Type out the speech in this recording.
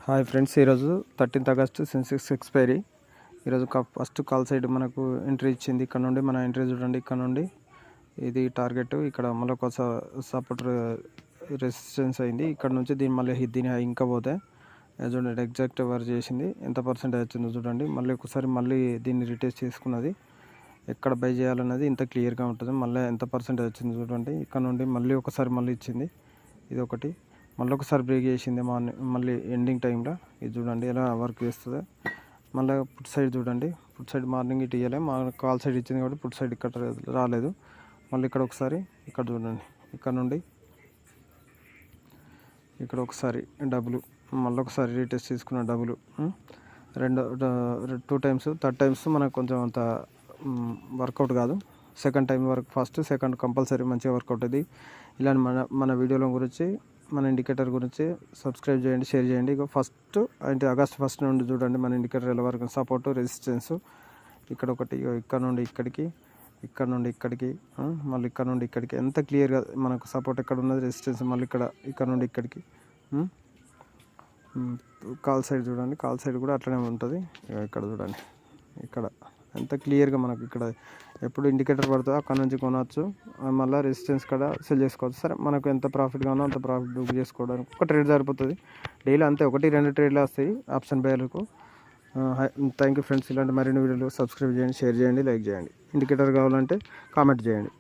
Hi friends, ఈరోజు 13th August Sensex expiry. ఈరోజు first call side మనకు ఎంట్రీ ఇచ్చింది. ఇక్కడ నుండి మన ఎంట్రీ చూడండి, ఇక్కడ నుండి ఇది టార్గెట్. ఇక్కడ మళ్ళీ ఒక సపోర్ట్ రెసిస్టెన్స్ అయింది. ఇక్కడ నుంచి దీని ఇంకా పోతే చూడండి ఎగ్జాక్ట్ వర్క్ చేసింది. ఎంత పర్సెంటేజ్ వచ్చిందో చూడండి. మళ్ళీ దీన్ని రిటెస్ట్ చేసుకున్నది. ఎక్కడ బై చేయాలన్నది ఇంత క్లియర్గా ఉంటుంది. మళ్ళీ ఎంత పర్సెంటేజ్ వచ్చిందో చూడండి. ఇక్కడ నుండి మళ్ళీ ఇచ్చింది. ఇది ఒకటి. మళ్ళీ ఒకసారి బ్రేక్ చేసింది మళ్ళీ ఎండింగ్ టైంలో. ఇది చూడండి ఎలా వర్క్ చేస్తుందో. మళ్ళీ పుట్ సైడ్ చూడండి, పుట్ సైడ్ మార్నింగ్ ఇటు ఇవ్వలే, మా కాల్ సైడ్ ఇచ్చింది కాబట్టి పుట్ సైడ్ ఇక్కడ రాలేదు. మళ్ళీ ఇక్కడ ఒకసారి ఇక్కడ చూడండి, ఇక్కడ నుండి ఇక్కడ ఒకసారి డబ్బులు, మళ్ళీ ఒకసారి రీటెస్ట్ తీసుకున్న డబ్బులు. 2 టైమ్స్, 3rd టైమ్స్ మనకు కొంచెం అంత వర్కౌట్ కాదు. సెకండ్ టైం వరకు, ఫస్ట్ సెకండ్ కంపల్సరీ మంచిగా వర్కౌట్ అవుతుంది. ఇలాంటి మన వీడియోల గురించి, మన ఇండికేటర్ గురించి సబ్స్క్రైబ్ చేయండి, షేర్ చేయండి. ఇక ఫస్ట్ అంటే ఆగస్ట్ 1 నుండి చూడండి మన ఇండికేటర్ ఎలా వరకు సపోర్టు రెసిస్టెన్స్. ఇక్కడ ఒకటి, ఇక్కడ నుండి ఇక్కడికి, ఇక్కడ నుండి ఇక్కడికి, మళ్ళీ ఇక్కడ నుండి ఇక్కడికి. ఎంత క్లియర్గా మనకు సపోర్ట్ ఎక్కడ ఉన్నది, రెసిస్టెన్స్ మళ్ళీ ఇక్కడ నుండి ఇక్కడికి. కాల్ సైడ్ చూడండి, కాల్ సైడ్ కూడా అట్లనే ఉంటుంది. ఇక్కడ చూడండి, ఇక్కడ ఎంత క్లియర్గా మనకు ఇక్కడ ఎప్పుడు ఇండికేటర్ పడుతుందో అక్కడ నుంచి కొనవచ్చు. మళ్ళీ రెసిస్టెన్స్ కూడా సెల్ చేసుకోవచ్చు. సరే, మనకు ఎంత ప్రాఫిట్ కావాలో అంత ప్రాఫిట్ బుక్ చేసుకోవడానికి ఒక ట్రేడ్ సరిపోతుంది. డైలీ అంతే, 1-2 ట్రేడ్లు వస్తాయి ఆప్షన్ బయర్లకు. Thank you friends. ఇలాంటి మరిన్ని వీడియోలు సబ్స్క్రైబ్ చేయండి, షేర్ చేయండి, లైక్ చేయండి. ఇండికేటర్ కావాలంటే కామెంట్ చేయండి.